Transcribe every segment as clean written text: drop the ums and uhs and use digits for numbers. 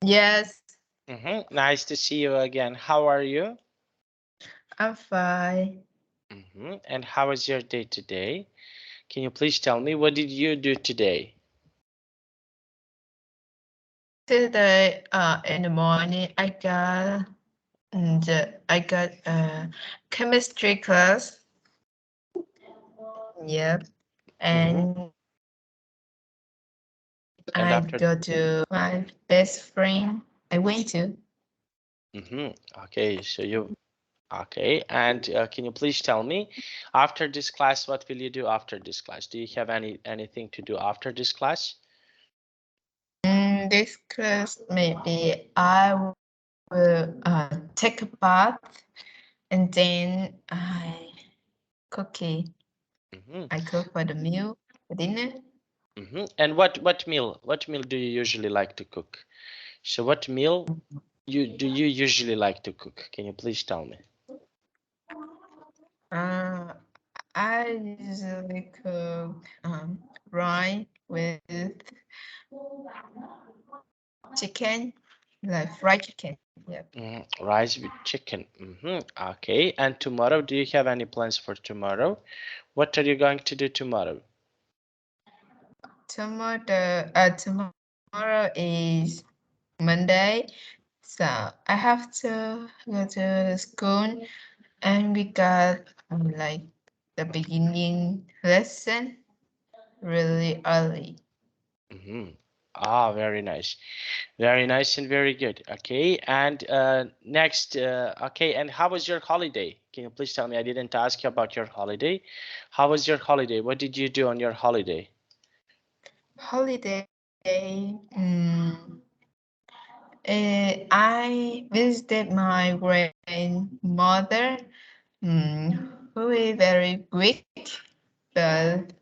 Yes, Nice to see you again. How are you? I'm fine. And how was your day today? Can you please tell me what did you do today? Today, in the morning, I got chemistry class. Yep, Mm-hmm. and And I after, go to my best friend. I went to. mm-hmm. Okay, so you, okay. And can you please tell me, after this class, what will you do after this class? Do you have anything to do after this class? This class, maybe I will take a bath and then cooking. Mm-hmm. I cook for the meal, for dinner. And what meal do you usually like to cook? So what meal you usually like to cook? Can you please tell me? Uh, I usually cook rice with chicken, like fried chicken. Yep. Rice with chicken. Okay. And tomorrow, do you have any plans for tomorrow? What are you going to do tomorrow? Tomorrow is Monday, so I have to go to the school, and we got like the beginning lesson really early. Mm-hmm. Ah, very nice. Very nice and very good. Okay. And next, okay. And how was your holiday? Can you please tell me? I didn't ask you about your holiday. How was your holiday? What did you do on your holiday? Holiday. I visited my grandmother, who is very weak, but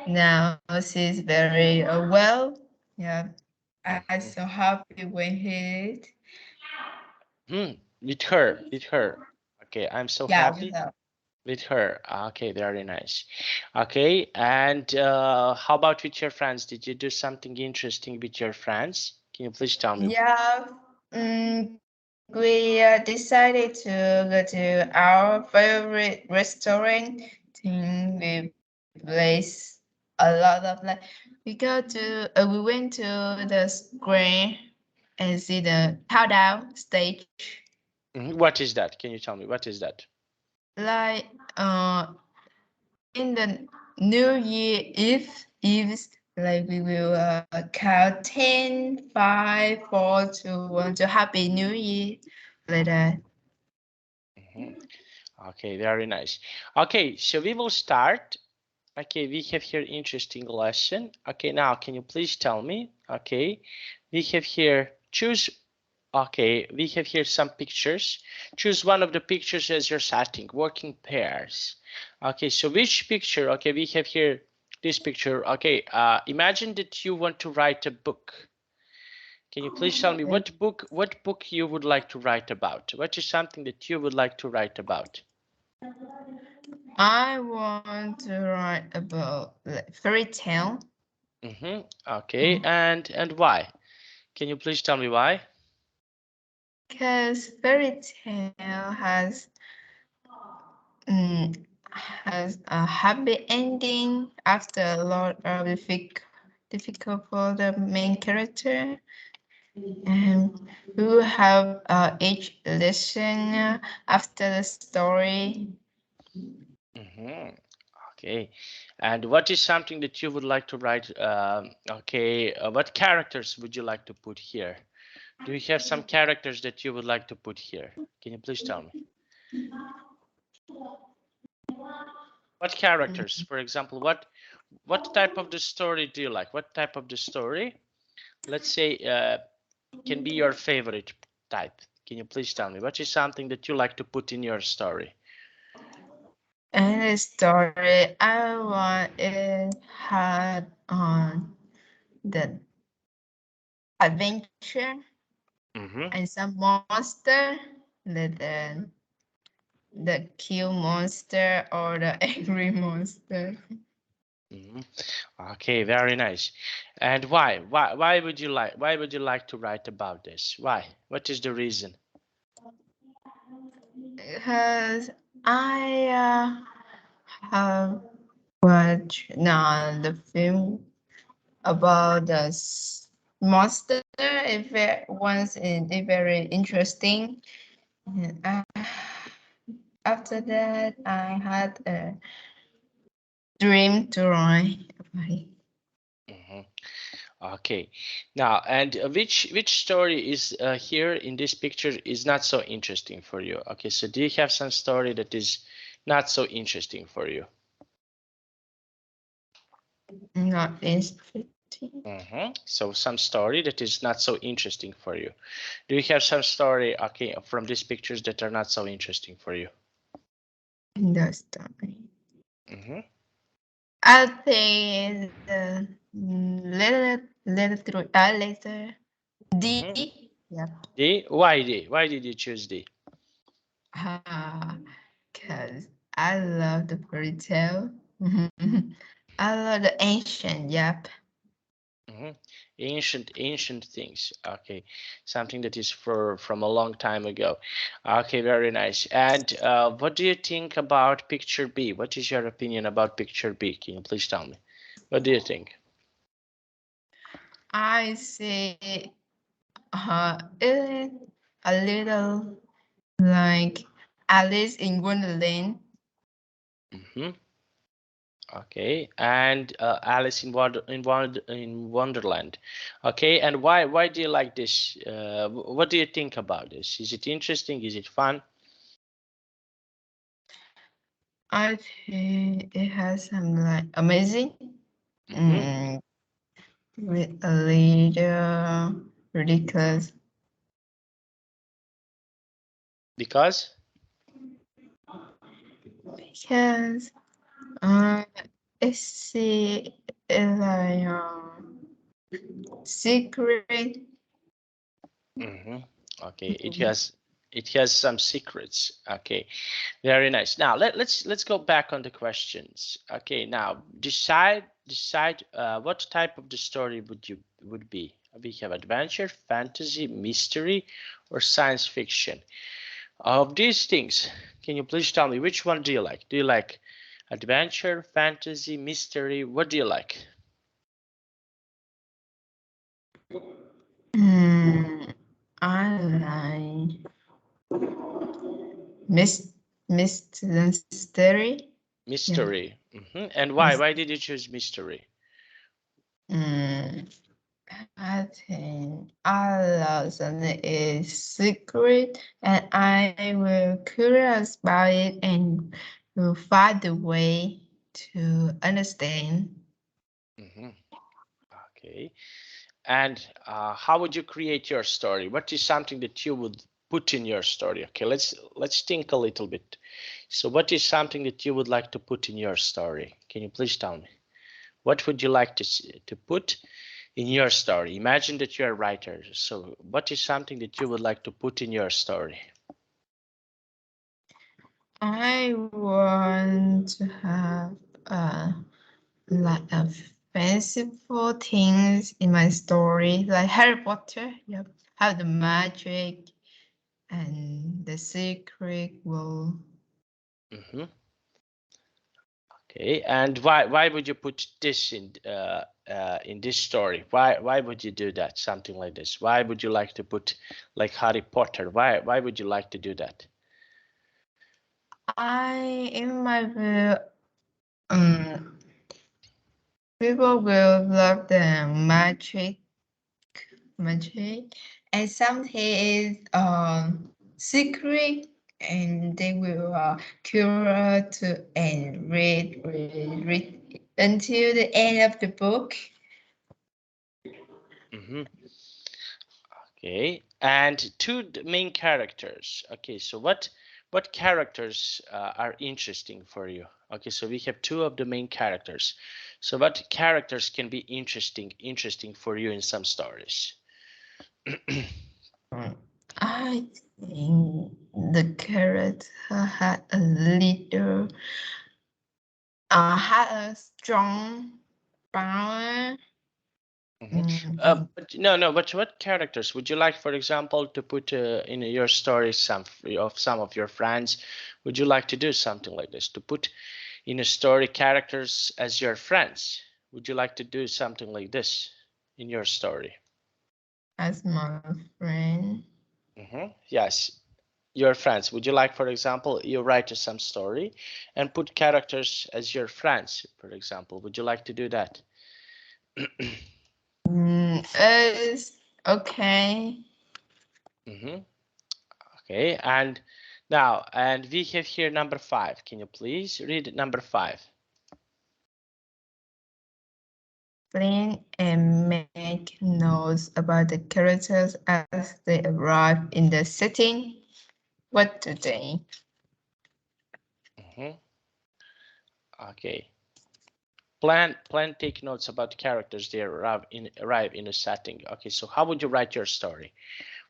now she's very well. Yeah, I'm Mhm. so happy when he. With her, with her. Okay, I'm so Yeah, with happy her. with her. Okay, very nice. Okay, and how about with your friends? Did you do something interesting with your friends? Can you please tell me? Yeah, we decided to go to our favorite restaurant. We place a lot of like we went to the square and see the countdown stage. What is that? Can you tell me what is that? Like in the New Year Eves, like we will count 10, 5, 4, 2, 1 to Happy New Year, like that. Mhm. Okay, very nice. Okay, so we will start. Okay, we have here interesting lesson. Okay, now can you please tell me? Okay, we have here choose. Okay, we have here some pictures. Choose one of the pictures as your setting, working pairs. Okay, so which picture? Okay, we have here this picture. Okay, imagine that you want to write a book. Can you please tell me what book you would like to write about? What is something that you would like to write about? I want to write about like, fairy tale Okay, and why? Can you please tell me why? because fairy tale mm, has a happy ending after a lot of difficult for the main character, and who have each lesson after the story. hmm Okay, and what is something that you would like to write? Okay, what characters would you like to put here? Do you have some characters that you would like to put here? Can you please tell me? What characters? For example, what type of the story do you like? What type of the story? Let's say can be your favorite type. Can you please tell me what is something that you like to put in your story? And the story I want it had on the adventure Mm-hmm. and some monster, the kill monster or the angry monster. Mhm. Okay, very nice. And why? Why would you like? Why would you like to write about this? Why? What is the reason? Because I have watched now the film about the monster. Once it very interesting. And after that, I had a dream to write about it. Mhm. Okay. Now, and which story is here in this picture is not so interesting for you? Okay, so do you have some story that is not so interesting for you? Not interesting. So some story that is not so interesting for you. Do you have some story, okay, from these pictures that are not so interesting for you? The story. Mm-hmm. I think the letter Mm-hmm. D. Yep. D? Why D? Why did you choose D? Because I love the fairy tale. I love the ancient. Yep. Mm-hmm. Ancient things. Okay, something that is from a long time ago. Okay, very nice. And what do you think about picture B? What is your opinion about picture B? Can you please tell me? What do you think? I see it a little like Alice in Wonderland. Mm-hmm. Okay, and Alice in Wonderland. Okay, and why do you like this? What do you think about this? Is it interesting? Is it fun? I think it has some like amazing, Mm-hmm. with a little ridiculous. Because Because uh, it's like secret. mm-hmm. Okay, it has some secrets. Okay, very nice. Now let's go back on the questions. Okay, now decide what type of the story would be. We have adventure, fantasy, mystery, or science fiction. Of these things, can you please tell me which one do you like? Do you like adventure, fantasy, mystery? What do you like? Mm, I like mystery. Yeah. Mystery. And why? Mis- Why did you choose mystery? mm, I think I love something is secret, and I will curious about it and will find the way to understand. hmm Okay. And how would you create your story? What is something that you would put in your story? Okay, let's think a little bit. So, what is something that you would like to put in your story? Can you please tell me? What would you like to put in your story? Imagine that you're a writer. So, what is something that you would like to put in your story? I want to have like a fanciful things in my story, like Harry Potter. Yep, have the magic and the secret world. hmm Okay, and why would you put this in this story? Why would you do that? Something like this. Why would you like to put like Harry Potter? Why would you like to do that? In my view, um, people will love the magic, and something is secret, and they will curious to and read until the end of the book. hmm Okay, and main characters. Okay, so what characters are interesting for you? Okay, so we have two of the main characters. So what characters can be interesting for you in some stories? I think the character had a little had a strong power. But no. But what characters would you like, for example, to put in your story some of your friends? Would you like to do something like this, to put in a story characters as your friends? Would you like to do something like this in your story? As my friend. Yes, your friends. Would you like, for example, you write some story and put characters as your friends, for example? Would you like to do that? Is okay. Okay, and now, and we have here number 5. Can you please read number 5? Plan and make notes about the characters as they arrive in the setting. What do they? Okay. Plan, take notes about characters they arrive in a setting. Okay, so how would you write your story?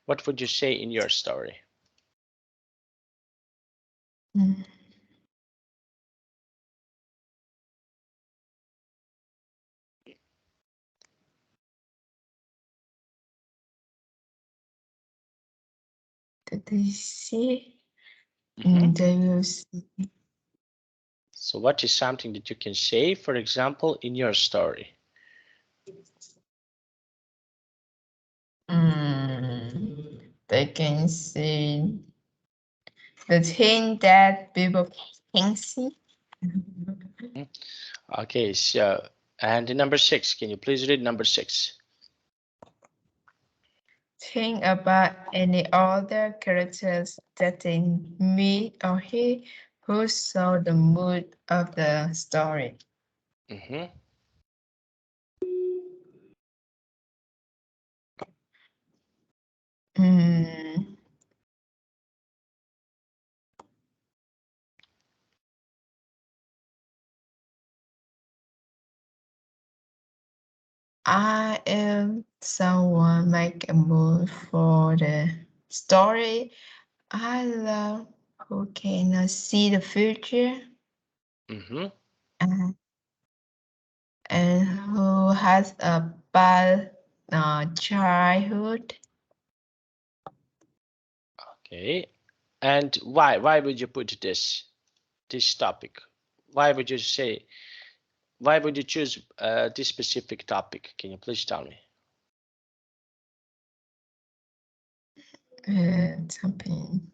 What would you say in your story? Did they see? They will see. So what is something that you can say, for example, in your story? They can see the thing that people can see. Okay, so, and number 6, can you please read number 6? Think about any other characters that they meet or hear who saw the mood of the story. I am someone make a mood for the story. I love who cannot see the future and who has a bad childhood. Okay, and why would you put this topic? Why would you say, why would you choose this specific topic? Can you please tell me? Something.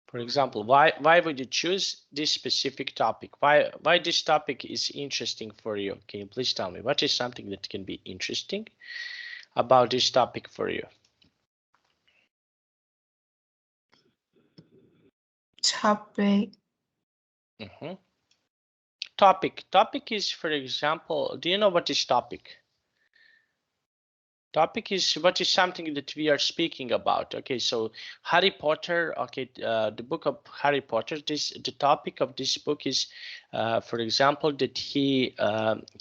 For example, why would you choose this specific topic? Why this topic is interesting for you? Can you please tell me what is something that can be interesting about this topic for you? Topic. Topic is, for example, do you know what is topic? Topic is what is something that we are speaking about. Okay, so Harry Potter. Okay, the book of Harry Potter. The topic of this book is, for example, that he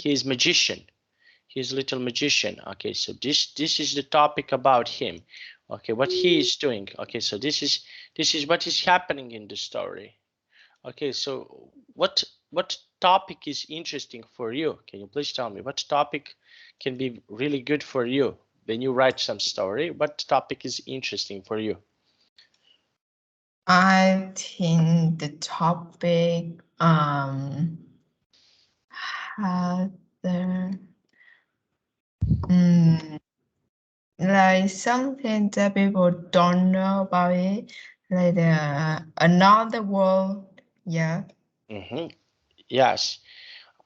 is magician. He's a little magician. Okay, so this is the topic about him. Okay, what he is doing. Okay, so this is what is happening in the story. Okay, so what topic is interesting for you? Can you please tell me what topic can be really good for you when you write some story? What topic is interesting for you? I think the topic had the like something that people don't know about it, like another world. Yeah. Yes.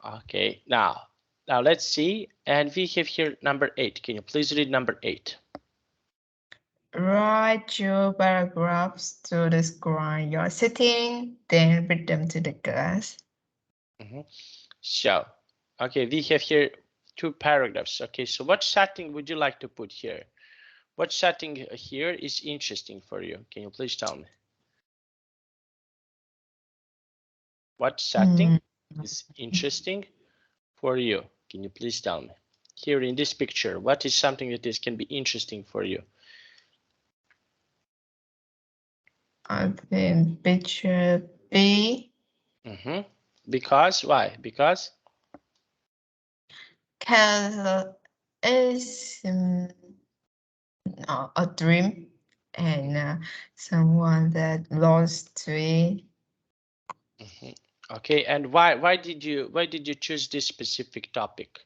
Okay. Now let's see. And we have here number 8. Can you please read number 8? Write your paragraphs to describe your setting, then read them to the class. So, okay, we have here 2 paragraphs. Okay, so what setting would you like to put here? What setting here is interesting for you? Can you please tell me? What setting is interesting for you? Can you please tell me? Here in this picture, what is something that can be interesting for you? I think picture B. Because why? Because It's a dream and someone that lost to it. okay, and why did you choose this specific topic?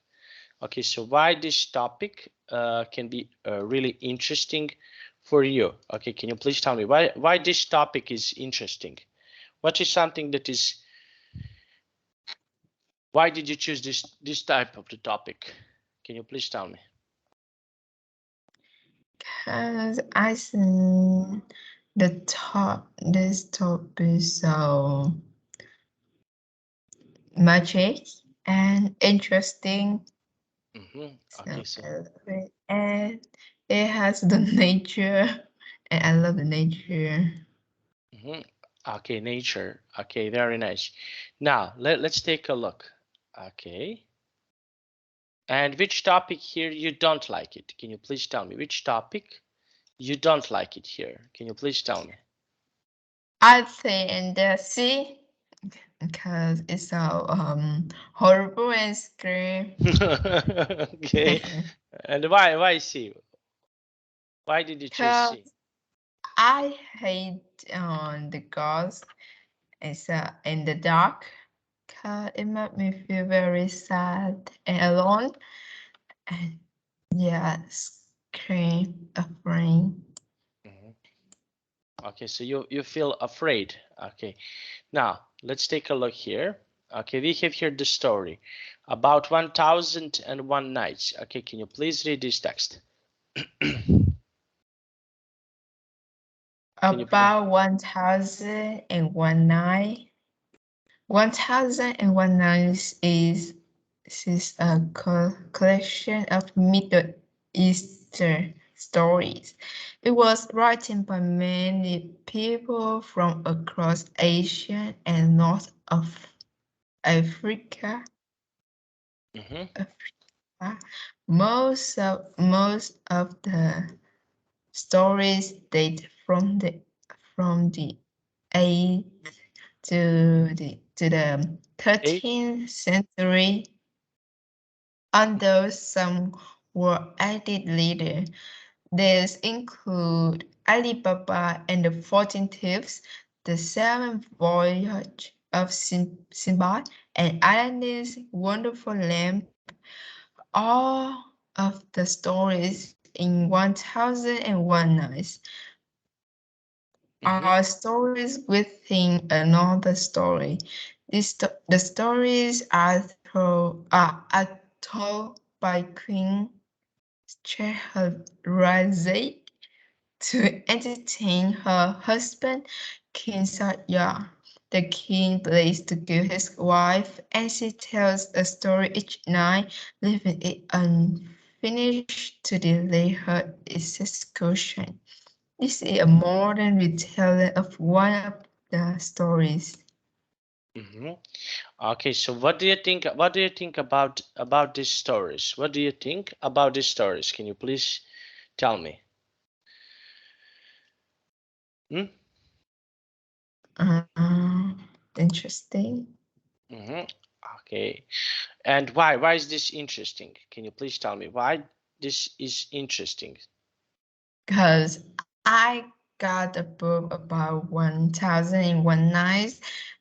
Okay, so why this topic can be really interesting for you? Okay, can you please tell me why this topic is interesting? What is something that is why did you choose this type of the topic? Can you please tell me? Because I think this top is so magic and interesting. Okay, so And it has the nature, and I love the nature. okay, nature. Okay, very nice. Now let's take a look. Okay. And which topic here you don't like it? Can you please tell me which topic you don't like it here? Can you please tell me? I think the sea because it's so horrible and scary. Okay. And why C? Why did you choose Because C? I hate the ghost. It's in the dark. Cause it made me feel very sad and alone. And yeah, scream, afraid. Okay, so you feel afraid. Okay. Now, let's take a look here. Okay, we have here the story about 1001 nights. Okay, can you please read this text? Can you please? About 1001 night. 1001 nights is a collection of Middle Eastern stories. It was written by many people from across Asia and North of Africa. Africa. Most of the stories date from the 8th to the Eight? 13th century, although some were added later. These include Alibaba and the 14 Thieves, the Seventh Voyage of Sinbad, and Aladdin's Wonderful Lamp. All of the stories in 1001 Nights are stories within another story. The stories are told by Queen Scheherazade to entertain her husband, King Satya. The king plays to kill his wife, and she tells a story each night, leaving it unfinished to delay her execution. This is a modern retelling of one of the stories. Okay, so what do you think? What do you think about these stories? What do you think about these stories? Can you please tell me? Hmm? Interesting. Okay, and why? Why is this interesting? Can you please tell me why this is interesting? Because I got a book about 1001 Nights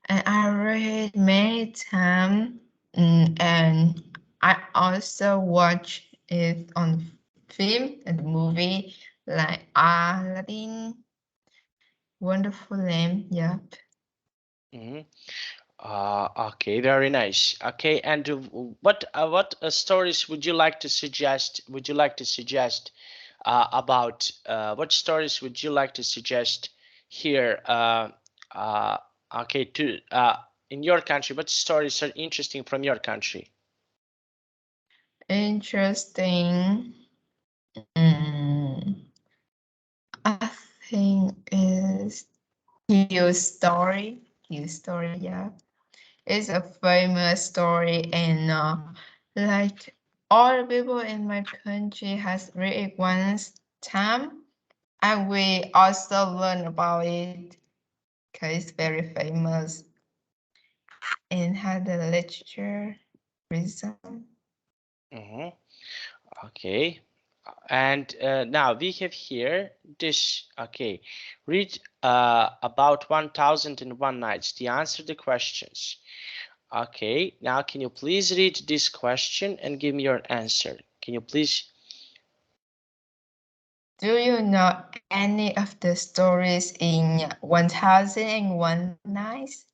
and I read many times, and I also watch it on film and movie like Aladdin, Wonderful Lamp. Yep. Okay, very nice. Okay, and what stories would you like to suggest? Would you like to suggest about what stories would you like to suggest here? Uh, okay, to in your country, what stories are interesting from your country? Interesting. Mm, I think is Hugh story. Hugh story, yeah. It's a famous story and like all the people in my country has read it once time and we also learn about it. because it's very famous and had a literature reason. Okay. And now we have here this. Okay, read about 1001 nights. The answer the questions. Okay, now can you please read this question and give me your answer? Can you please? Do you know any of the stories in 1001 Nights?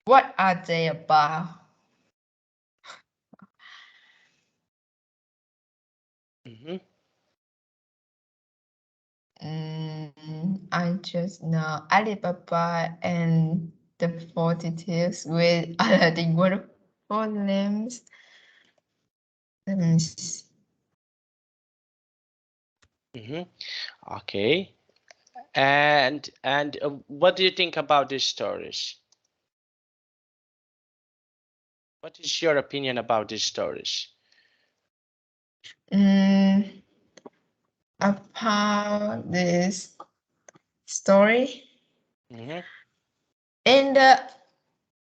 What are they about? I just know Alibaba and the 40 Thieves with Aladdin wonderful names. Let me see. Okay. And what do you think about these stories? What is your opinion about these stories? About this story Mm-hmm. in the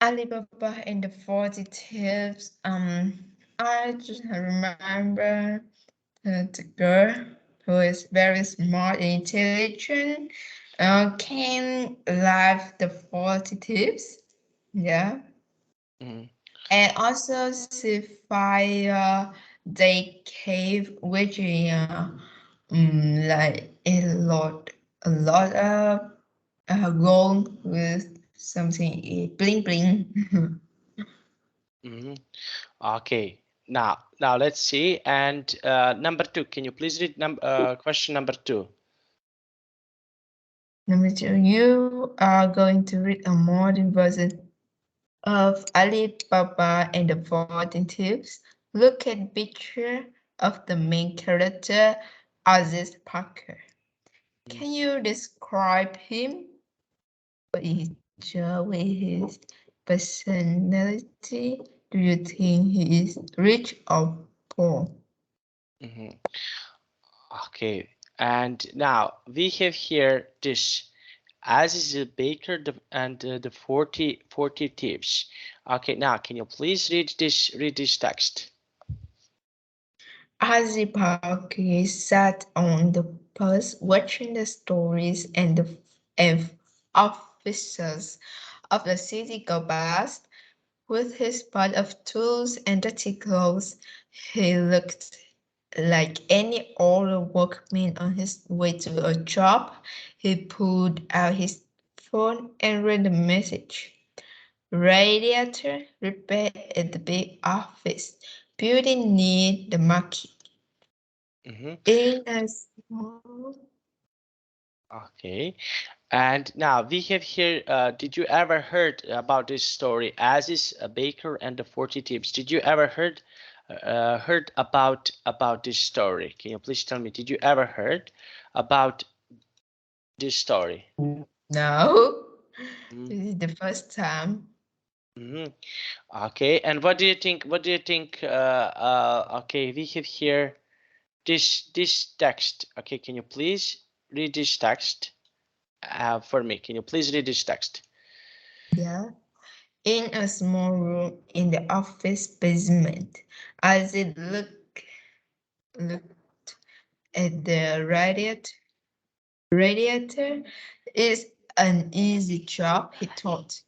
Alibaba and the 40 Thieves, I just remember the girl who is very smart and intelligent can live the 40 Thieves. Yeah. And also she fire the cave which like a lot of gold with something bling bling. Okay. Now let's see. And number 2, can you please read question number 2? Number 2, you are going to read a modern version of Alibaba and the 14 Thieves. Look at picture of the main character, Aziz Parker. Can you describe him? What is with his personality? Do you think he is rich or poor? Okay. And now we have here this as is a baker and the 40 thieves. Okay, now can you please read this text? Aziz Parker sat on the bus watching the stories and the officers of the city go past. With his pile of tools and dirty clothes, he looked like any other workman on his way to a job. He pulled out his phone and read the message. Radiator repair at the big office. Building near the market. In a small... Okay. And now we have here, did you ever heard about this story, as is a baker and the 40 tips? Did you ever heard about this story? Can you please tell me, did you ever heard about this story? No, this is the first time. Okay, and what do you think? What do you think? Okay, we have here this text. Okay, can you please read this text for me? Can you please read this text? Yeah. In a small room in the office basement, as it looked at the radiator is an easy job, he thought.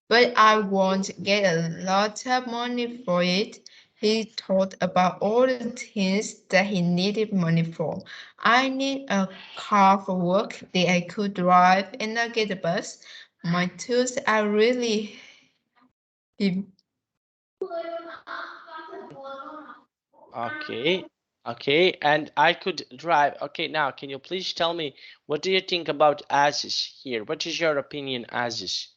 But I won't get a lot of money for it. He thought about all the things that he needed money for. I need a car for work that I could drive and not get a bus. My tools are really heavy. Okay, and I could drive. Okay, now can you please tell me what do you think about Aziz here? What is your opinion, Aziz?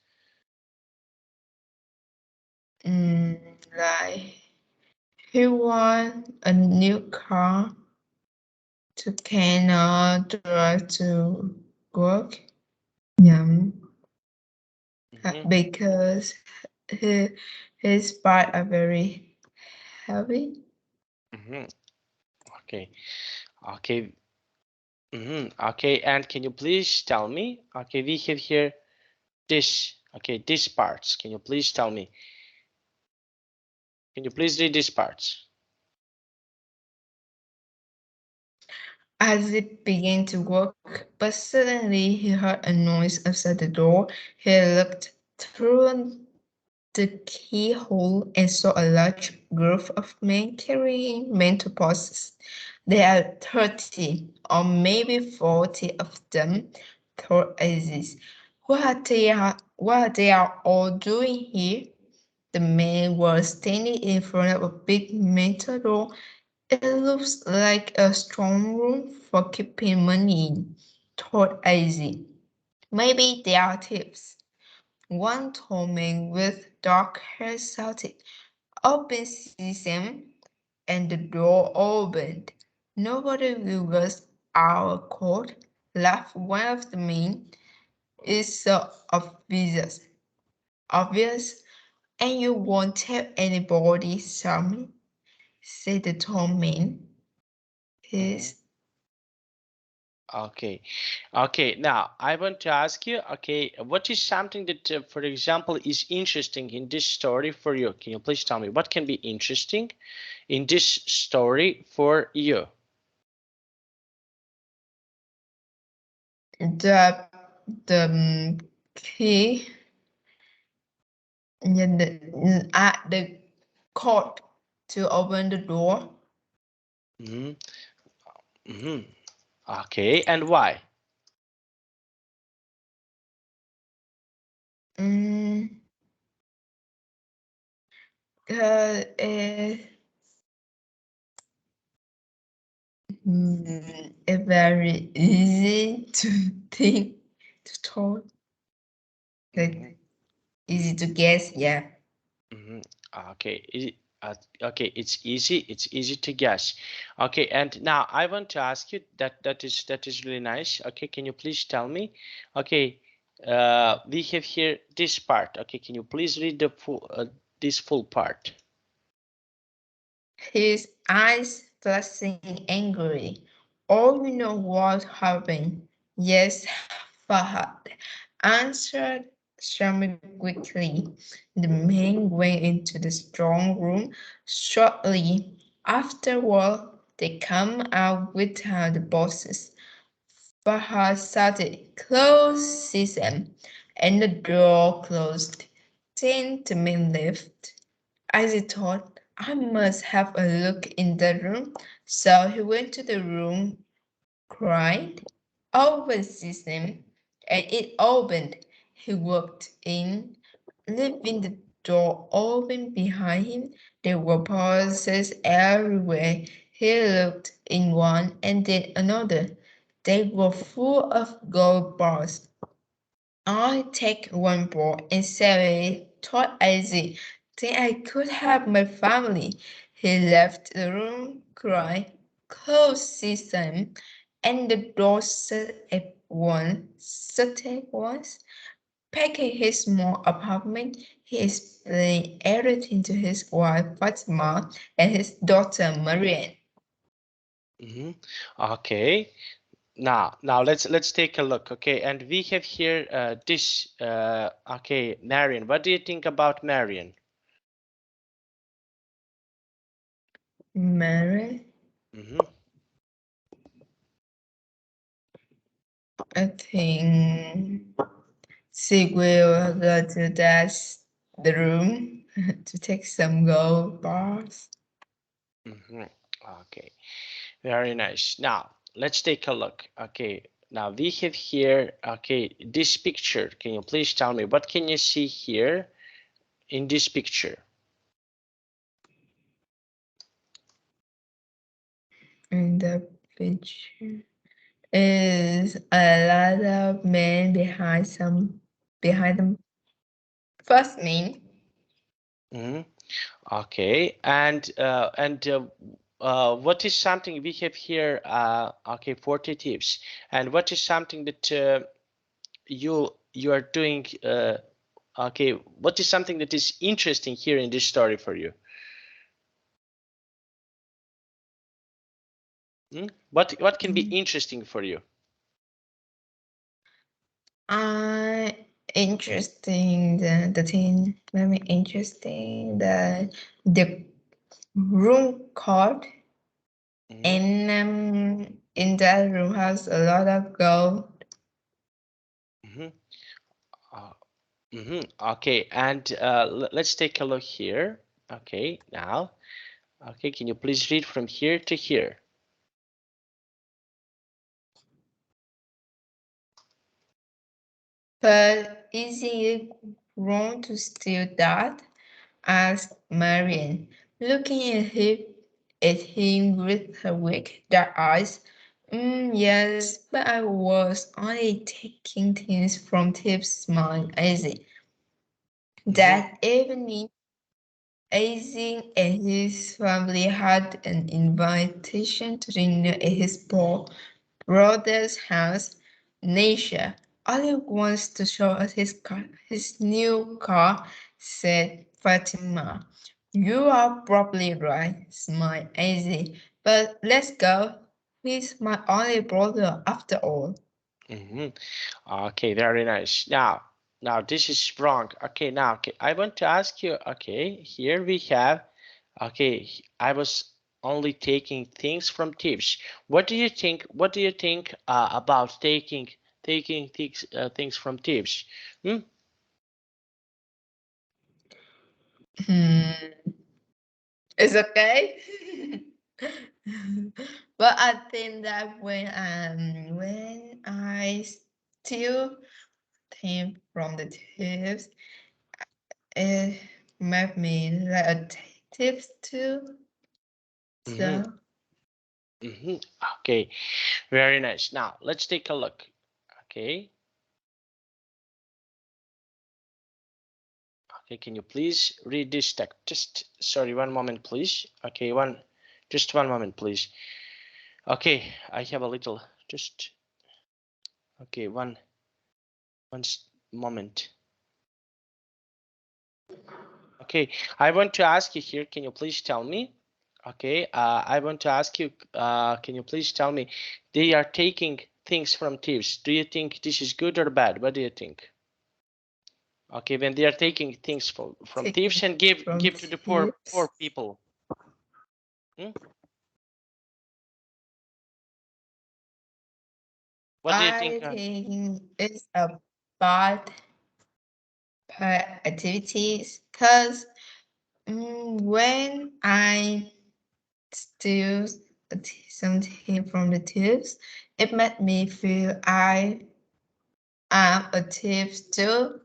Like he want a new car to can drive to work. Yeah, because he, his part are very heavy. Okay, okay, okay. And can you please tell me? Okay, we have here This, okay, these parts. Can you please tell me? Can you please read these parts? As it began to work, but suddenly he heard a noise outside the door. He looked through the keyhole and saw a large group of men carrying metal boxes. There are 30 or maybe 40 of them, thought Aziz. What are they all doing here? The men were standing in front of a big metal door. It looks like a strong room for keeping money in, thought Izzy. Maybe they are thieves. One tall man with dark hair shouted, "Open sesame!" and the door opened. "Nobody will guess our code," laughed one of the men. "It's so obvious, and you won't tell anybody, Sammy," said the tall man. His Okay, okay. Now I want to ask you, okay, what is something that, for example, is interesting in this story for you? Can you please tell me what can be interesting in this story for you? the key the code to open the door. Mm-hmm. Mm-hmm. Okay, and why? Mm, it's very easy to think, to talk, like easy to guess. Yeah. Mm-hmm. Okay, okay, it's easy. It's easy to guess. Okay, and now I want to ask you that is really nice. Okay, can you please tell me? Okay, we have here this part. Okay, can you please read the full this full part? His eyes flashing angrily. "Oh, you know what happened?" "Yes," Fahad answered Shamir quickly. The men went into the strong room. Shortly afterward, they come out without the boxes. Fahad shouted, "Close, sesame," and the door closed. Then the men left. As he thought, "I must have a look in the room." So he went to the room, cried, "Open, sesame," and it opened. He walked in, leaving the door open behind him. There were boxes everywhere. He looked in one and then another. They were full of gold bars. "I'll take one ball and sell it," thought Isaac. "Then I could have my family." He left the room, cried, "Close, sesame," and the door shut at once. Back at his small apartment, he explained everything to his wife Fatima and his daughter Marianne. Mm-hmm. Okay. Now let's take a look. Okay, and we have here this. Okay, Marion. What do you think about Marion? Marianne, Mm-hmm. I think she will go to the room to take some gold bars. Mm-hmm. Okay. Very nice. Now, let's take a look. Okay, now we have here, okay, this picture. Can you please tell me what can you see here in this picture? In the picture is a lot of men behind them. First man, Mm-hmm. Okay, what is something we have here? Okay, 40 tips. And what is something that you are doing? Okay, what is something that is interesting here in this story for you? Hmm? What can be interesting for you? I interesting. The thing very interesting. The room card, and in that room has a lot of gold. Okay, and let's take a look here. Okay, now, okay, can you please read from here to here? But is it wrong to steal that? Asked Marian, looking at him with her weak dark eyes. Yes, but I was only taking things from Tip's smiled Izzy. That evening, Izzy and his family had an invitation to dinner at his brother's house. Nisha only wants to show us his new car, said Fatima. You are probably right, smiled Izzy. But let's go. He's my only brother after all. Okay, very nice. Now this is wrong. Okay, now okay, I want to ask you. Okay, here we have. Okay, I was only taking things from tips. What do you think? What do you think about taking things from tips? It's okay. But I think that when I steal him from the tips, it made me like a tips too. So Okay, very nice. Now let's take a look. Okay. Okay, can you please read this text? Just sorry, one moment, please. Okay, just one moment, please. Okay, I have a little, just okay, one moment. Okay, I want to ask you here. Can you please tell me? Okay, I want to ask you. Can you please tell me? They are taking things from thieves. Do you think this is good or bad? What do you think? Okay, when they are taking things from thieves taking and give from to the poor tips, people. What do you think? I think it's a bad activities because when I steal something from the tips, it made me feel I am a tip too.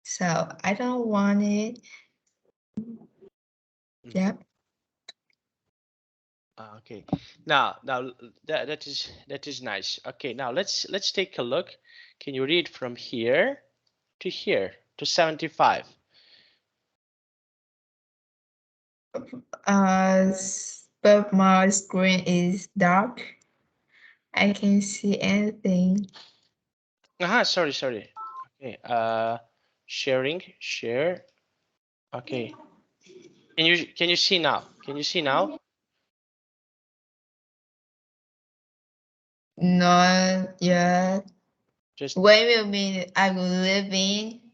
So I don't want it. Yeah. Okay, now that is nice. Okay, now let's take a look. Can you read from here to 75? But my screen is dark. I can't see anything. Sorry. Okay, share. Okay, can you see now? Can you see now? Not yet. Just When will be I will live in?